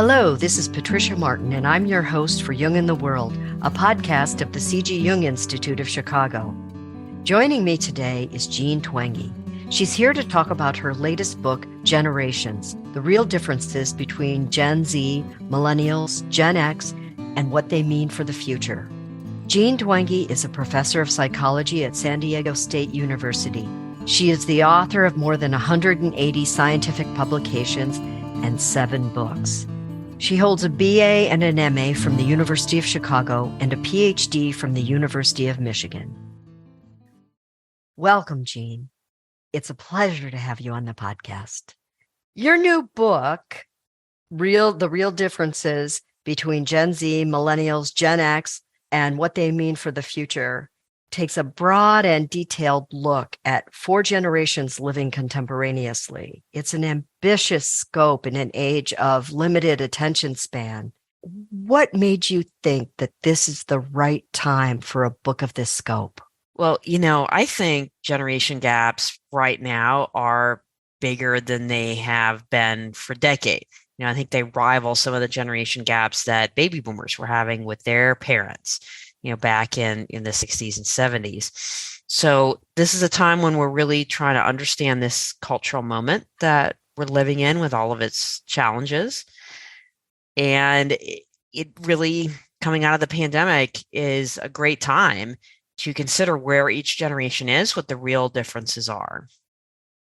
Hello, this is Patricia Martin, and I'm your host for Jung in the World, a podcast of the C.G. Jung Institute of Chicago. Joining me today is Jean Twenge. She's here to talk about her latest book, Generations, the real differences between Gen Z, Millennials, Gen X, and what they mean for the future. Jean Twenge is a professor of psychology at San Diego State University. She is the author of more than 180 scientific publications and 7 books. She holds a BA and an MA from the University of Chicago and a Ph.D. from the University of Michigan. Welcome, Jean. It's a pleasure to have you on the podcast. Your new book, The Real Differences Between Gen Z, Millennials, Gen X, and What They Mean for the Future, takes a broad and detailed look at 4 generations living contemporaneously. It's an ambitious scope in an age of limited attention span. What made you think that this is the right time for a book of this scope? Well, I think generation gaps right now are bigger than they have been for decades. I think they rival some of the generation gaps that baby boomers were having with their parents, back in the 60s and 70s. So this is a time when we're really trying to understand this cultural moment that we're living in with all of its challenges. And it really, coming out of the pandemic, is a great time to consider where each generation is, what the real differences are.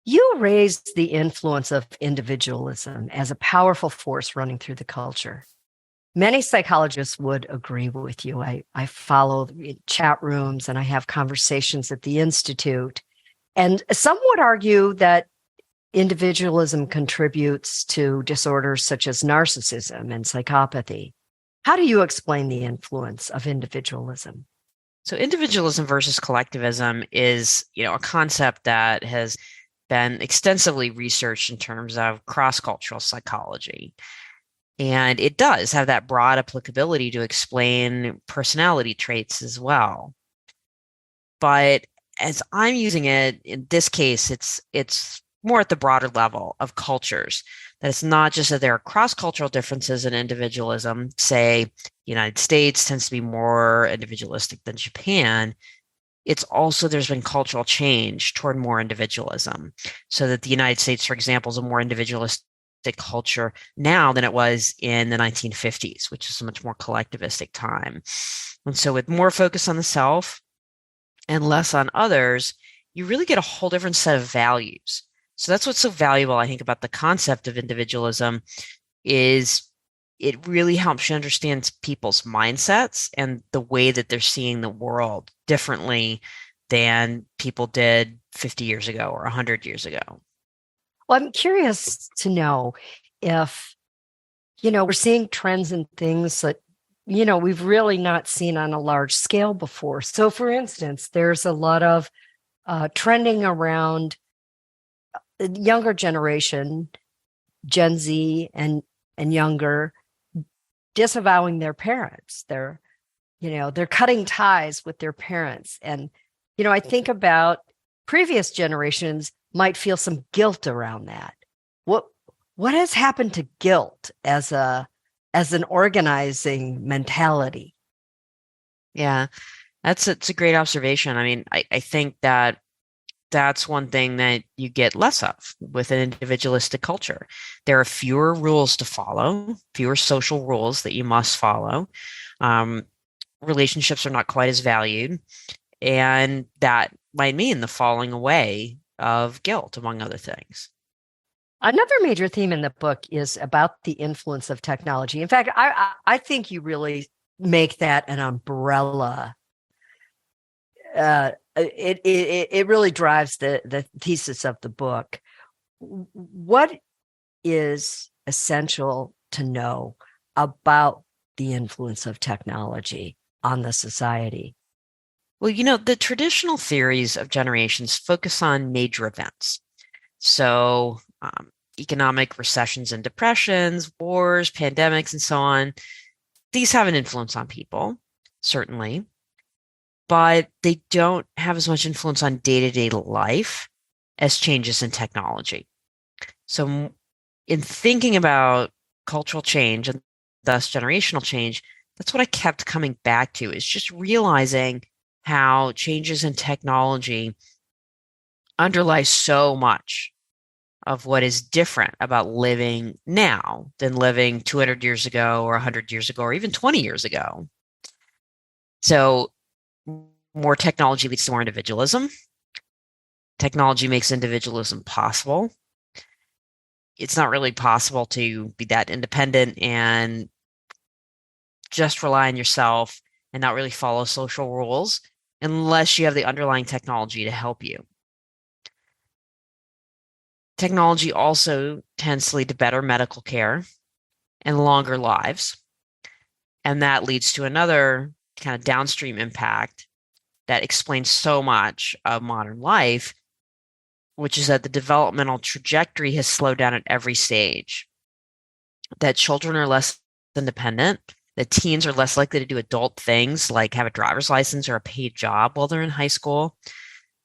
You raised the influence of individualism as a powerful force running through the culture. Many psychologists would agree with you. I follow chat rooms and I have conversations at the Institute. And some would argue that individualism contributes to disorders such as narcissism and psychopathy. How do you explain the influence of individualism? So individualism versus collectivism is, a concept that has been extensively researched in terms of cross-cultural psychology. And it does have that broad applicability to explain personality traits as well. But as I'm using it, in this case, it's more at the broader level of cultures. That it's not just that there are cross-cultural differences in individualism. Say, the United States tends to be more individualistic than Japan. It's also, there's been cultural change toward more individualism. So that the United States, for example, is a more individualistic culture now than it was in the 1950s, which is a much more collectivistic time. And so with more focus on the self and less on others, you really get a whole different set of values. So that's what's so valuable, I think, about the concept of individualism, is it really helps you understand people's mindsets and the way that they're seeing the world differently than people did 50 years ago or 100 years ago. Well, I'm curious to know if, we're seeing trends and things that, we've really not seen on a large scale before. So, for instance, there's a lot of trending around the younger generation, Gen Z and younger, disavowing their parents. They're cutting ties with their parents. And, I think about previous generations might feel some guilt around that. What has happened to guilt as an organizing mentality? Yeah, it's a great observation. I mean, I think that's one thing that you get less of with an individualistic culture. There are fewer rules to follow, fewer social rules that you must follow. Relationships are not quite as valued, and that might mean the falling away of guilt, among other things. Another major theme in the book is about the influence of technology. In fact, I think you really make that an umbrella. It really drives the thesis of the book. What is essential to know about the influence of technology on the society? Well, the traditional theories of generations focus on major events. So economic recessions and depressions, wars, pandemics, and so on. These have an influence on people, certainly, but they don't have as much influence on day-to-day life as changes in technology. So in thinking about cultural change and thus generational change, that's what I kept coming back to, is just realizing how changes in technology underlie so much of what is different about living now than living 200 years ago or 100 years ago or even 20 years ago. So more technology leads to more individualism. Technology makes individualism possible. It's not really possible to be that independent and just rely on yourself and not really follow social rules unless you have the underlying technology to help you. Technology also tends to lead to better medical care and longer lives. And that leads to another kind of downstream impact that explains so much of modern life, which is that the developmental trajectory has slowed down at every stage, that children are less independent, that teens are less likely to do adult things like have a driver's license or a paid job while they're in high school,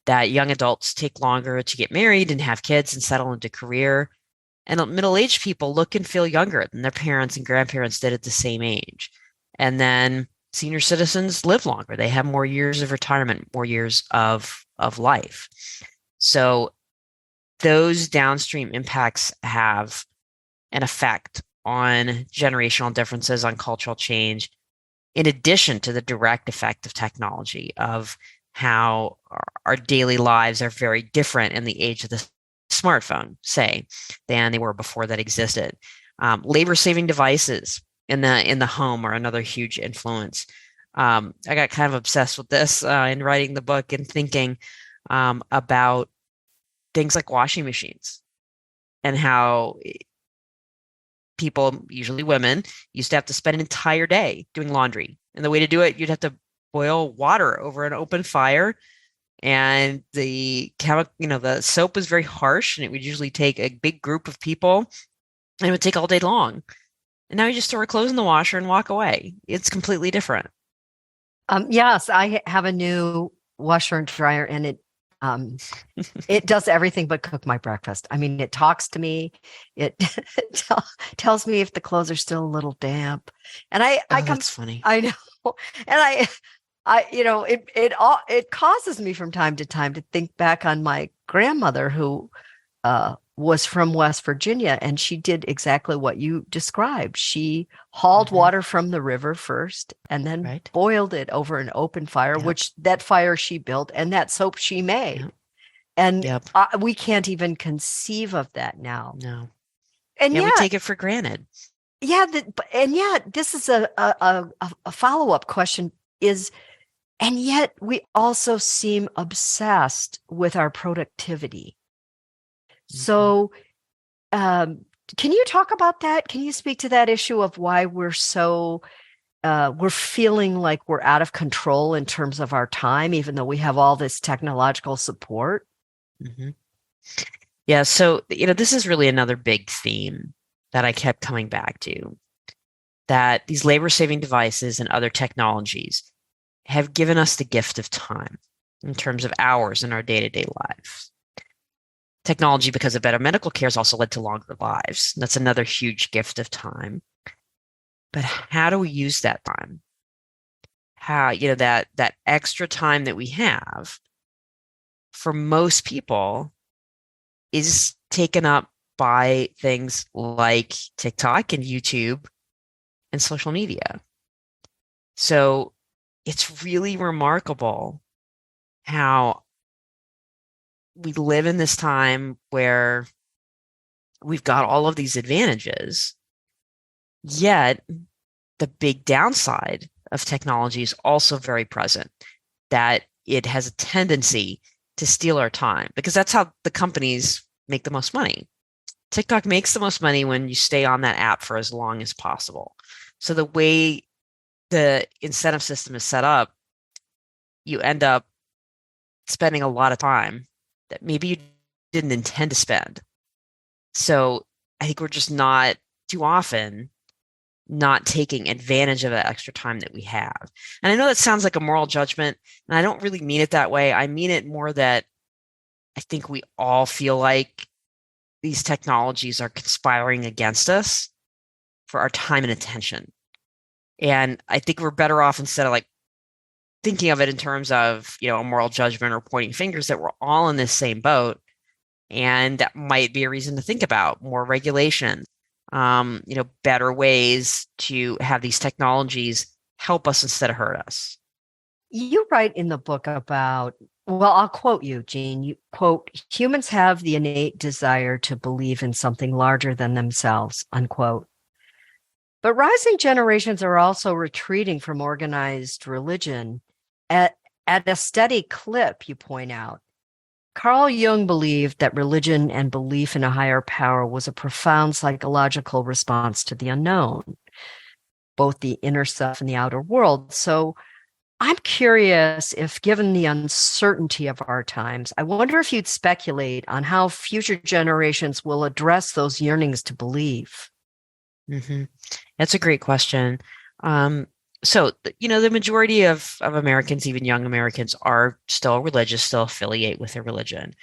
that young adults take longer to get married and have kids and settle into career, and middle-aged people look and feel younger than their parents and grandparents did at the same age. And then senior citizens live longer. They have more years of retirement, more years of life. So those downstream impacts have an effect on generational differences, on cultural change, in addition to the direct effect of technology, of how our daily lives are very different in the age of the smartphone, say, than they were before that existed. Labor-saving devices in the home are another huge influence. I got kind of obsessed with this in writing the book and thinking about things like washing machines and how people, usually women, used to have to spend an entire day doing laundry. And the way to do it, you'd have to boil water over an open fire. And the soap was very harsh, and it would usually take a big group of people, and it would take all day long. And now you just throw your clothes in the washer and walk away. It's completely different. Yes, I have a new washer and dryer, and it does everything but cook my breakfast. I mean, it talks to me. It tells me if the clothes are still a little damp. And that's funny. I know. And it causes me from time to time to think back on my grandmother, who was from West Virginia, and she did exactly what you described. She hauled water from the river first and then boiled it over an open fire, which that fire she built and that soap she made. And we can't even conceive of that now. No. And we take it for granted. Yeah. And yet this is a follow-up question and yet we also seem obsessed with our productivity. So, can you talk about that? Can you speak to that issue of why we're feeling like we're out of control in terms of our time, even though we have all this technological support? Mm-hmm. Yeah. So, this is really another big theme that I kept coming back to, that these labor-saving devices and other technologies have given us the gift of time in terms of hours in our day-to-day lives. Technology, because of better medical care, has also led to longer lives. That's another huge gift of time. But how do we use that time? How, that extra time that we have, for most people, is taken up by things like TikTok and YouTube and social media. So it's really remarkable how we live in this time where we've got all of these advantages, yet the big downside of technology is also very present, that it has a tendency to steal our time, because that's how the companies make the most money. TikTok makes the most money when you stay on that app for as long as possible. So the way the incentive system is set up, you end up spending a lot of time that maybe you didn't intend to spend. So I think we're just not too often not taking advantage of that extra time that we have. And I know that sounds like a moral judgment, and I don't really mean it that way. I mean it more that I think we all feel like these technologies are conspiring against us. for our time and attention. And I think we're better off, instead of like thinking of it in terms of, a moral judgment or pointing fingers, that we're all in this same boat. And that might be a reason to think about more regulation, better ways to have these technologies help us instead of hurt us. You write in the book about, well, I'll quote you, Jean. You quote, humans have the innate desire to believe in something larger than themselves, unquote. But rising generations are also retreating from organized religion at a steady clip, you point out. Carl Jung believed that religion and belief in a higher power was a profound psychological response to the unknown, both the inner self and the outer world. So I'm curious if, given the uncertainty of our times, I wonder if you'd speculate on how future generations will address those yearnings to believe. Mm-hmm. That's a great question. So, the majority of Americans, even young Americans, are still religious, still affiliate with their religion.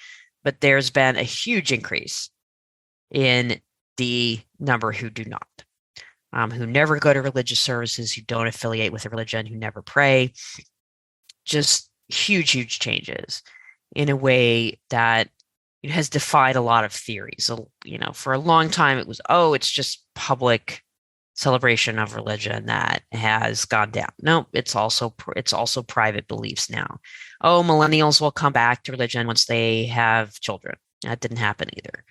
But there's been a huge increase in the number who do not, who never go to religious services, who don't affiliate with a religion, who never pray. Just huge, huge changes in a way that it has defied a lot of theories. For a long time, it was, it's just public celebration of religion that has gone down. No, it's also private beliefs now. Millennials will come back to religion once they have children. That didn't happen either.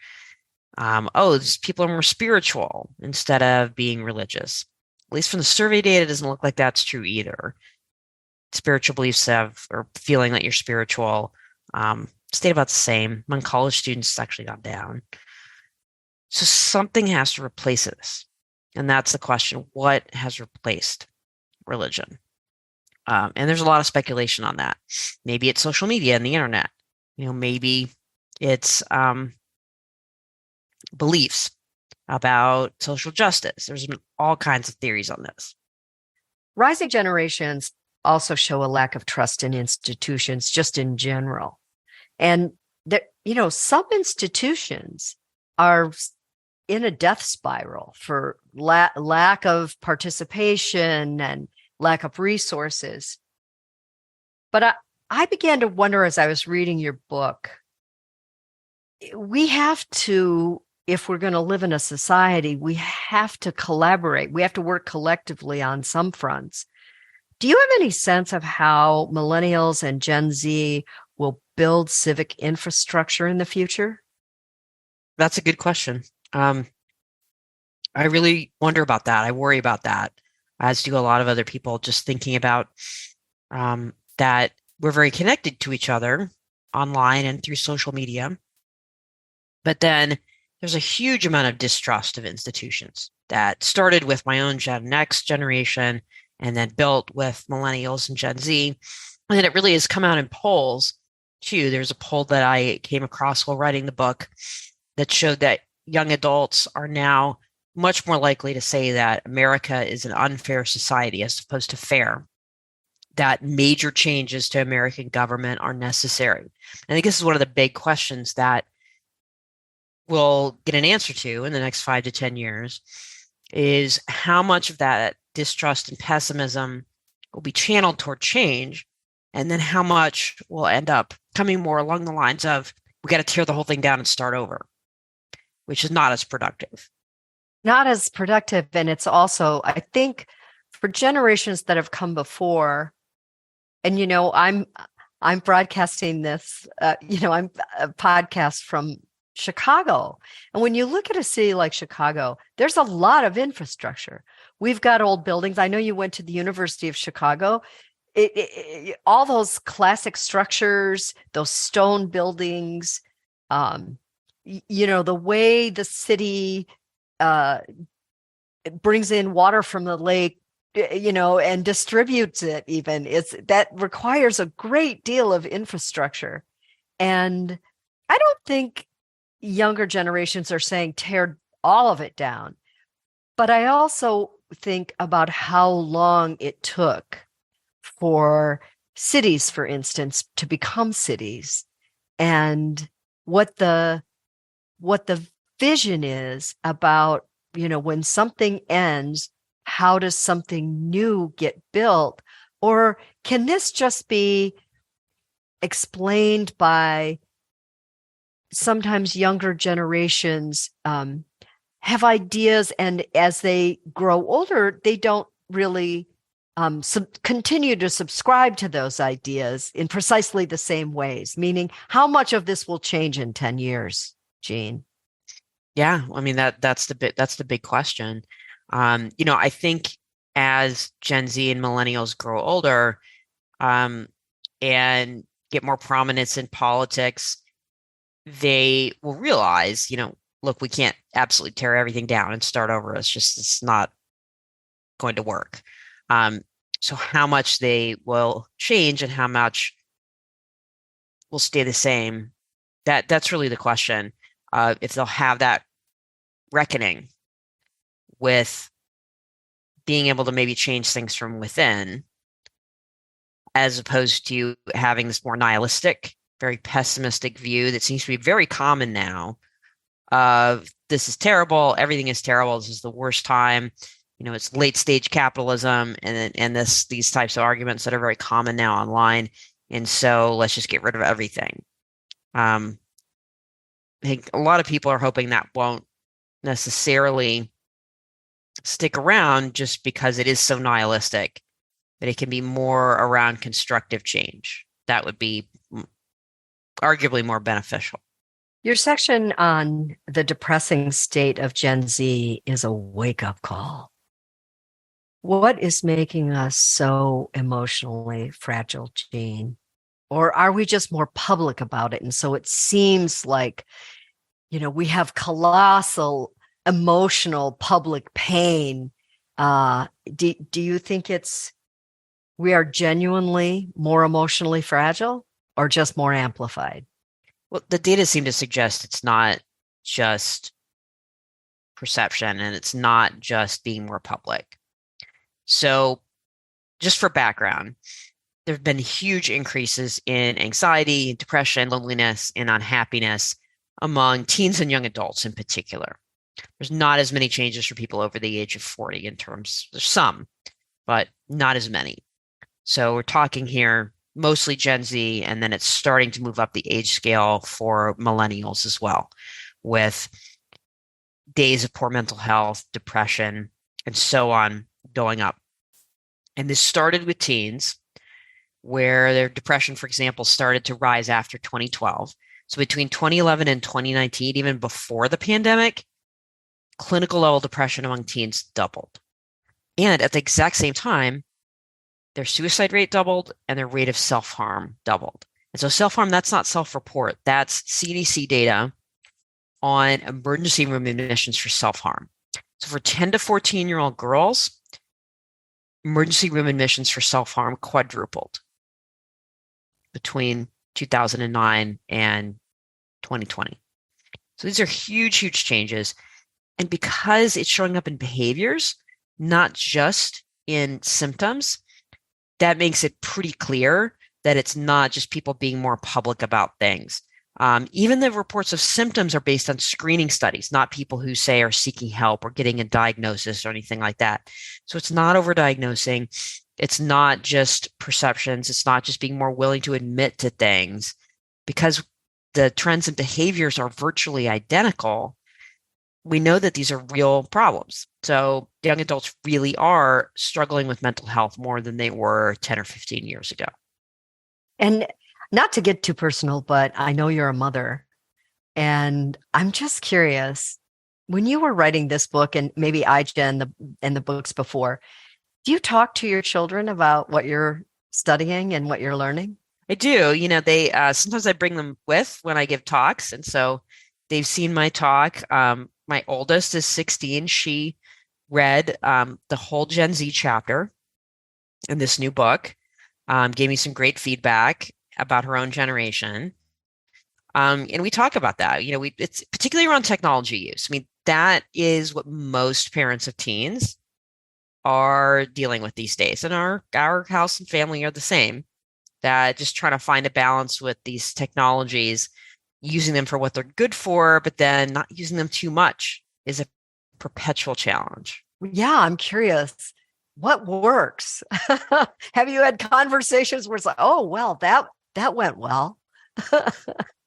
These people are more spiritual instead of being religious. At least from the survey data, it doesn't look like that's true either. Spiritual beliefs or feeling that you're spiritual, stayed about the same. Among college students, it's actually gone down. So something has to replace this. And that's the question: what has replaced religion? And there's a lot of speculation on that. Maybe it's social media and the internet. Maybe it's beliefs about social justice. There's been all kinds of theories on this. Rising generations also show a lack of trust in institutions just in general. And some institutions are in a death spiral for lack of participation and lack of resources. But I began to wonder, as I was reading your book, we have to, if we're going to live in a society, we have to collaborate. We have to work collectively on some fronts. Do you have any sense of how millennials and Gen Z will build civic infrastructure in the future? That's a good question. I really wonder about that. I worry about that, as do a lot of other people, just thinking about that we're very connected to each other online and through social media. But then there's a huge amount of distrust of institutions that started with my own Gen X generation and then built with millennials and Gen Z. And then it really has come out in polls too. There's a poll that I came across while writing the book that showed that young adults are now much more likely to say that America is an unfair society as opposed to fair, that major changes to American government are necessary. I think this is one of the big questions that we'll get an answer to in the next 5 to 10 years, is how much of that distrust and pessimism will be channeled toward change, and then how much will end up coming more along the lines of, we got to tear the whole thing down and start over, which is not as productive. Not as productive. And it's also, I think, for generations that have come before, and, I'm broadcasting this, I'm a podcast from Chicago. And when you look at a city like Chicago, there's a lot of infrastructure. We've got old buildings. I know you went to the University of Chicago. All those classic structures, those stone buildings, the way the city brings in water from the lake, and distributes it even, that requires a great deal of infrastructure. And I don't think younger generations are saying tear all of it down. But I also think about how long it took for cities, for instance, to become cities, and what the vision is about when something ends, how does something new get built? Or can this just be explained by sometimes younger generations have ideas, and as they grow older, they don't really continue to subscribe to those ideas in precisely the same ways? Meaning, how much of this will change in 10 years, Jean? Yeah, I mean that's the big question. I think as Gen Z and millennials grow older, and get more prominence in politics, they will realize, look, we can't absolutely tear everything down and start over. It's not going to work. So how much they will change and how much will stay the same, that's really the question. If they'll have that reckoning with being able to maybe change things from within, as opposed to having this more nihilistic, very pessimistic view that seems to be very common now of this is terrible, everything is terrible, this is the worst time, it's late stage capitalism, and these types of arguments that are very common now online. And so let's just get rid of everything. I think a lot of people are hoping that won't necessarily stick around just because it is so nihilistic, that it can be more around constructive change. That would be arguably more beneficial. Your section on the depressing state of Gen Z is a wake-up call. What is making us so emotionally fragile, Jean? Or are we just more public about it? And so it seems like, we have colossal emotional public pain. Do you think we are genuinely more emotionally fragile, or just more amplified? Well, the data seem to suggest it's not just perception, and it's not just being more public. So just for background, there have been huge increases in anxiety, depression, loneliness, and unhappiness among teens and young adults in particular. There's not as many changes for people over the age of 40 there's some, but not as many. So we're talking here mostly Gen Z, and then it's starting to move up the age scale for millennials as well, with days of poor mental health, depression, and so on going up. And this started with teens, where their depression, for example, started to rise after 2012. So between 2011 and 2019, even before the pandemic, clinical level depression among teens doubled. And at the exact same time, their suicide rate doubled and their rate of self-harm doubled. And so self-harm, that's not self-report. That's CDC data on emergency room admissions for self-harm. So for 10 to 14-year-old girls, emergency room admissions for self-harm quadrupled between 2009 and 2020. So these are huge, huge changes. And because it's showing up in behaviors, not just in symptoms, that makes it pretty clear that it's not just people being more public about things. Even the reports of symptoms are based on screening studies, not people who say are seeking help or getting a diagnosis or anything like that. So it's not overdiagnosing. It's not just perceptions. It's not just being more willing to admit to things. Because the trends and behaviors are virtually identical, we know that these are real problems. So young adults really are struggling with mental health more than they were 10 or 15 years ago. And not to get too personal, but I know you're a mother, and I'm just curious, when you were writing this book, and maybe iGen and the books before, do you talk to your children about what you're studying and what you're learning? I do. They sometimes I bring them with when I give talks, and so they've seen my talk. My oldest is 16. She read the whole Gen Z chapter in this new book, gave me some great feedback about her own generation. And we talk about that. It's particularly around technology use. I mean, that is what most parents of teens are dealing with these days. And our house and family are the same, that just trying to find a balance with these technologies, using them for what they're good for, but then not using them too much is a perpetual challenge. Yeah, I'm curious. What works? Have you had conversations where it's like, oh, well, that went well?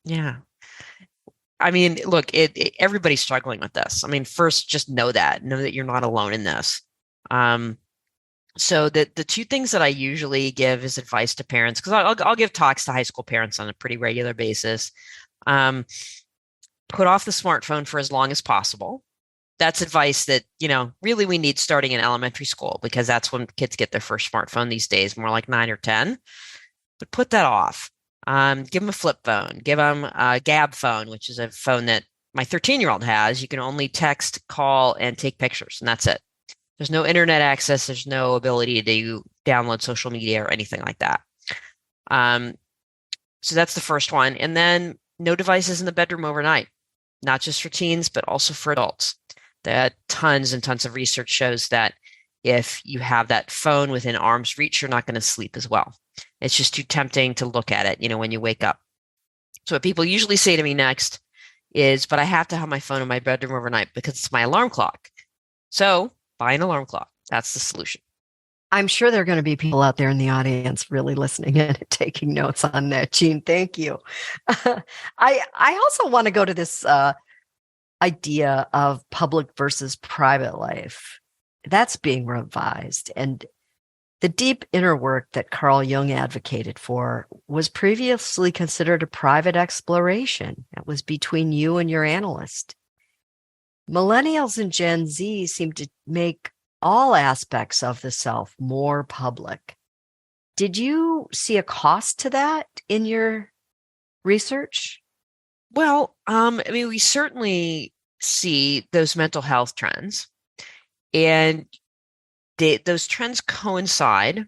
Yeah. I mean, look, everybody's struggling with this. I mean, first, just know that you're not alone in this. So the two things that I usually give as advice to parents, because I'll give talks to high school parents on a pretty regular basis. Put off the smartphone for as long as possible. That's advice that, really we need starting in elementary school, because that's when kids get their first smartphone these days, more like 9 or 10. But put that off. Give them a flip phone. Give them a Gab phone, which is a phone that my 13-year-old has. You can only text, call, and take pictures, and that's it. There's no internet access. There's no ability to download social media or anything like that. So that's the first one. And then no devices in the bedroom overnight, not just for teens, but also for adults. That tons and tons of research shows that if you have that phone within arm's reach, you're not going to sleep as well. It's just too tempting to look at it, when you wake up. So what people usually say to me next is, but I have to have my phone in my bedroom overnight because it's my alarm clock. So buy an alarm clock. That's the solution. I'm sure there are going to be people out there in the audience really listening and taking notes on that. Jean, thank you. I also want to go to this idea of public versus private life. That's being revised. And the deep inner work that Carl Jung advocated for was previously considered a private exploration. It was between you and your analyst. Millennials and Gen Z seem to make all aspects of the self more public. Did you see a cost to that in your research? Well, we certainly see those mental health trends, and those trends coincide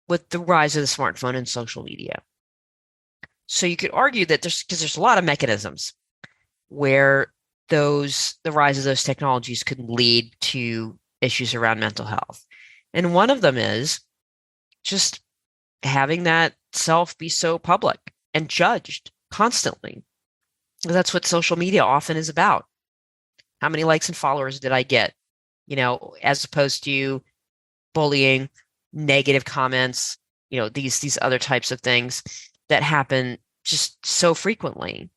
with the rise of the smartphone and social media. So you could argue that there's a lot of mechanisms where the rise of those technologies could lead to issues around mental health. And one of them is just having that self be so public and judged constantly. That's what social media often is about. How many likes and followers did I get? As opposed to bullying, negative comments, these other types of things that happen just so frequently.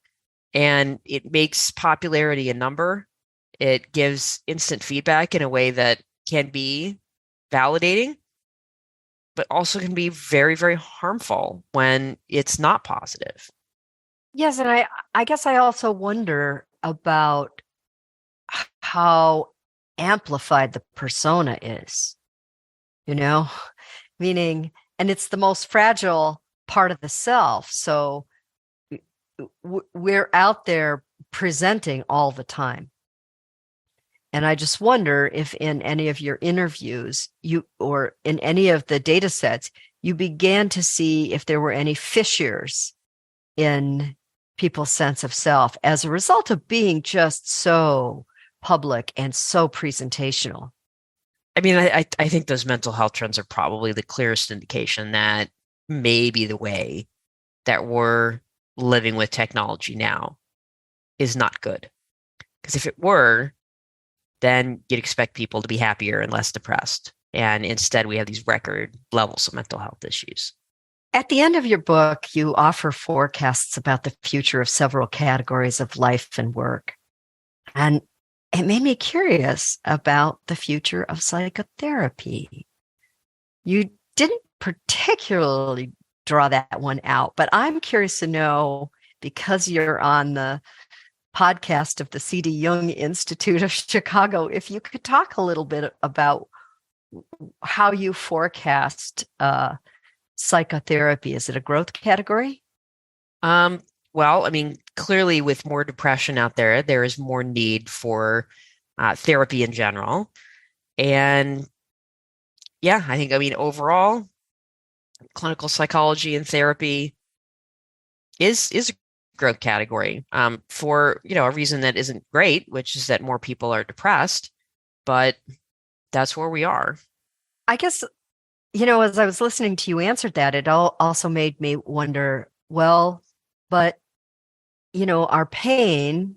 And it makes popularity a number. It gives instant feedback in a way that can be validating, but also can be very, very harmful when it's not positive. Yes, and I guess I also wonder about how amplified the persona is, meaning, and it's the most fragile part of the self. So we're out there presenting all the time. And I just wonder if in any of your interviews or in any of the data sets, you began to see if there were any fissures in people's sense of self as a result of being just so public and so presentational. I think those mental health trends are probably the clearest indication that maybe the way that we're living with technology now is not good. Because if it were, then you'd expect people to be happier and less depressed. And instead, we have these record levels of mental health issues. At the end of your book, you offer forecasts about the future of several categories of life and work. And it made me curious about the future of psychotherapy. You didn't particularly draw that one out, but I'm curious to know, because you're on the podcast of the C.D. Jung Institute of Chicago, if you could talk a little bit about how you forecast psychotherapy. Is it a growth category? Well, clearly with more depression out there, there is more need for therapy in general. And yeah, I think, overall, clinical psychology and therapy is a growth category for, a reason that isn't great, which is that more people are depressed, but that's where we are. I guess, as I was listening to you answer that, it also made me wonder, well, but, our pain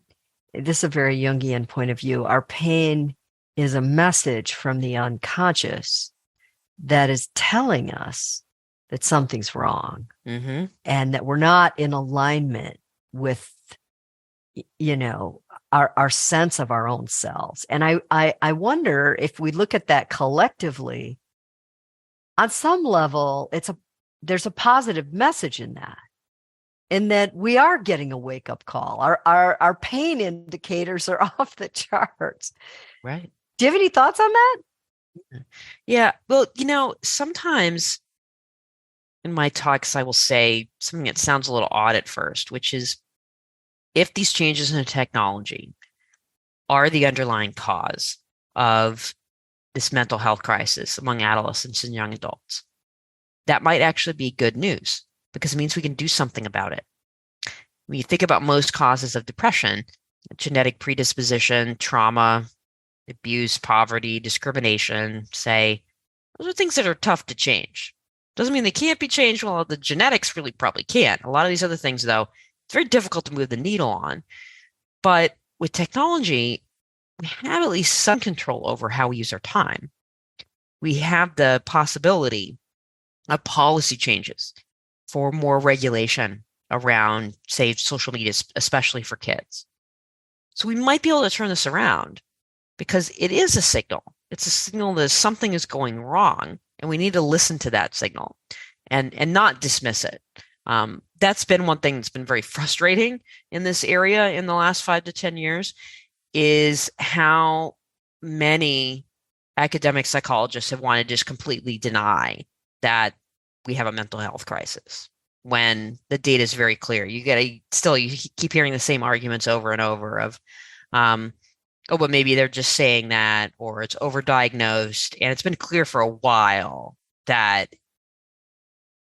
this is a very Jungian point of view. Our pain is a message from the unconscious that is telling us that something's wrong Mm-hmm. and that we're not in alignment with, our sense of our own selves. And I wonder if we look at that collectively, on some level, there's a positive message in that. And that we are getting a wake-up call. Our pain indicators are off the charts. Right. Do you have any thoughts on that? Yeah. Well, sometimes in my talks, I will say something that sounds a little odd at first, which is if these changes in the technology are the underlying cause of this mental health crisis among adolescents and young adults, that might actually be good news because it means we can do something about it. When you think about most causes of depression, genetic predisposition, trauma, abuse, poverty, discrimination, say, those are things that are tough to change. Doesn't mean they can't be changed. Well, the genetics really probably can't. A lot of these other things, though, it's very difficult to move the needle on. But with technology, we have at least some control over how we use our time. We have the possibility of policy changes for more regulation around, say, social media, especially for kids. So we might be able to turn this around because it is a signal. It's a signal that something is going wrong, and we need to listen to that signal and not dismiss it. That's been one thing that's been very frustrating in this area in the last 5 to 10 years is how many academic psychologists have wanted to just completely deny that we have a mental health crisis when the data is very clear. You keep hearing the same arguments over and over of, but maybe they're just saying that, or it's overdiagnosed. And it's been clear for a while that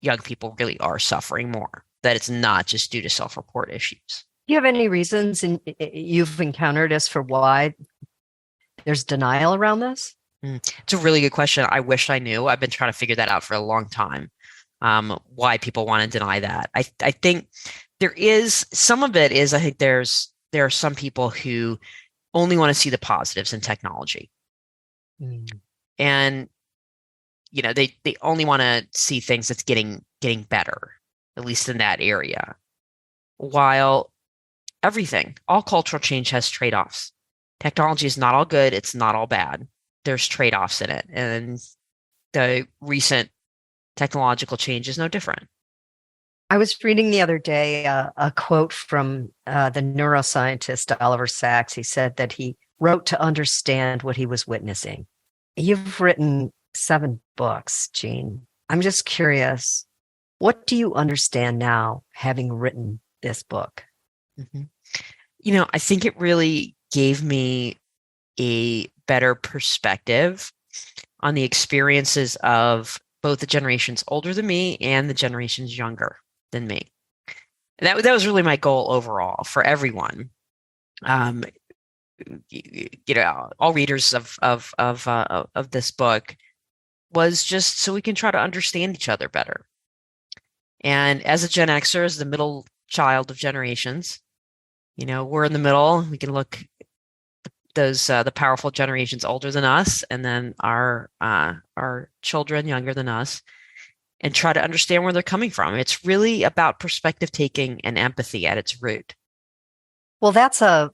young people really are suffering more, that it's not just due to self-report issues. Do you have any reasons you've encountered as for why there's denial around this? It's a really good question. I wish I knew. I've been trying to figure that out for a long time. Why people want to deny that. I think there is some of it is I think there are some people who only want to see the positives in technology. And they only want to see things that's getting better, at least in that area. While all cultural change has trade-offs. Technology is not all good, it's not all bad. There's trade-offs in it. And the recent technological change is no different. I was reading the other day a quote from the neuroscientist Oliver Sacks. He said that he wrote to understand what he was witnessing. You've written 7 books, Jean. I'm just curious, what do you understand now, having written this book? Mm-hmm. I think it really gave me a better perspective on the experiences of both the generations older than me and the generations younger than me. And that was really my goal overall for everyone. All readers of this book was just so we can try to understand each other better. And as a Gen Xer, as the middle child of generations, we're in the middle. We can look those the powerful generations older than us, and then our children younger than us, and try to understand where they're coming from. It's really about perspective taking and empathy at its root. Well, that's a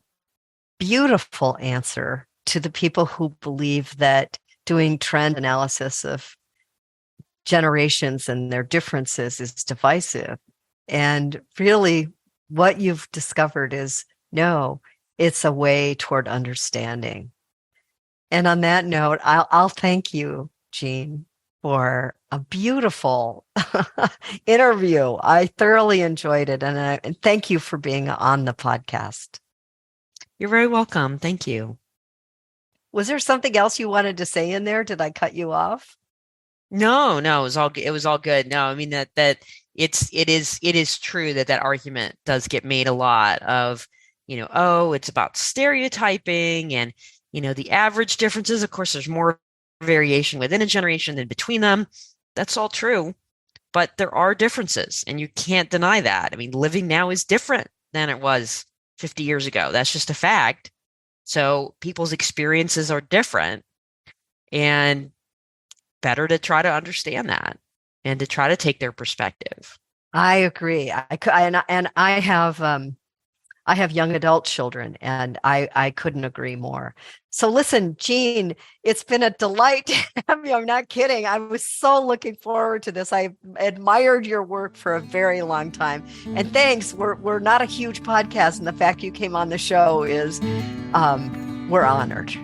beautiful answer to the people who believe that doing trend analysis of generations and their differences is divisive. And really, what you've discovered is no, it's a way toward understanding. And on that note, I'll thank you, Jean, for a beautiful interview. I thoroughly enjoyed it. And thank you for being on the podcast. You're very welcome. Thank you. Was there something else you wanted to say in there? Did I cut you off? No, it was all good. No, I mean that it is true that argument does get made a lot of, it's about stereotyping and, the average differences. Of course, there's more variation within a generation than between them. That's all true, but there are differences and you can't deny that. I mean, living now is different than it was 50 years ago. That's just a fact. So people's experiences are different, and better to try to understand that and to try to take their perspective. I agree. And I have young adult children, and I couldn't agree more. So listen, Jean, it's been a delight to have you. I'm not kidding. I was so looking forward to this. I admired your work for a very long time. And thanks. We're not a huge podcast, and the fact you came on the show is we're honored.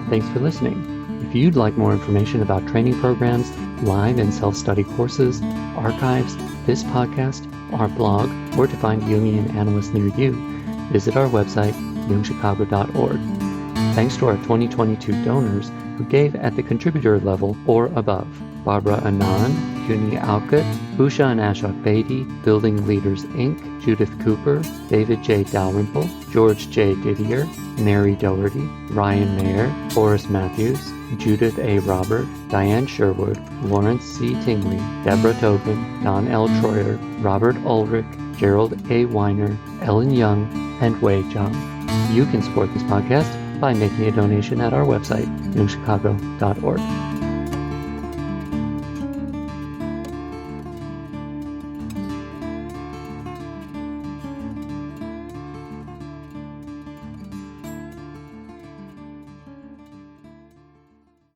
Thanks for listening. If you'd like more information about training programs, live and self-study courses, archives, this podcast, our blog, or to find Jungian analysts near you, visit our website, jungchicago.org. Thanks to our 2022 donors who gave at the contributor level or above: Barbara Anand, Cuny Alcott, Usha and Ashok Bedi, Building Leaders Inc., Judith Cooper, David J. Dalrymple, George J. Didier, Mary Doherty, Ryan Mayer, Forrest Matthews, Judith A. Robert, Diane Sherwood, Lawrence C. Tingley, Deborah Tobin, Don L. Troyer, Robert Ulrich, Gerald A. Weiner, Ellen Young, and Wei Zhang. You can support this podcast by making a donation at our website, jungchicago.org.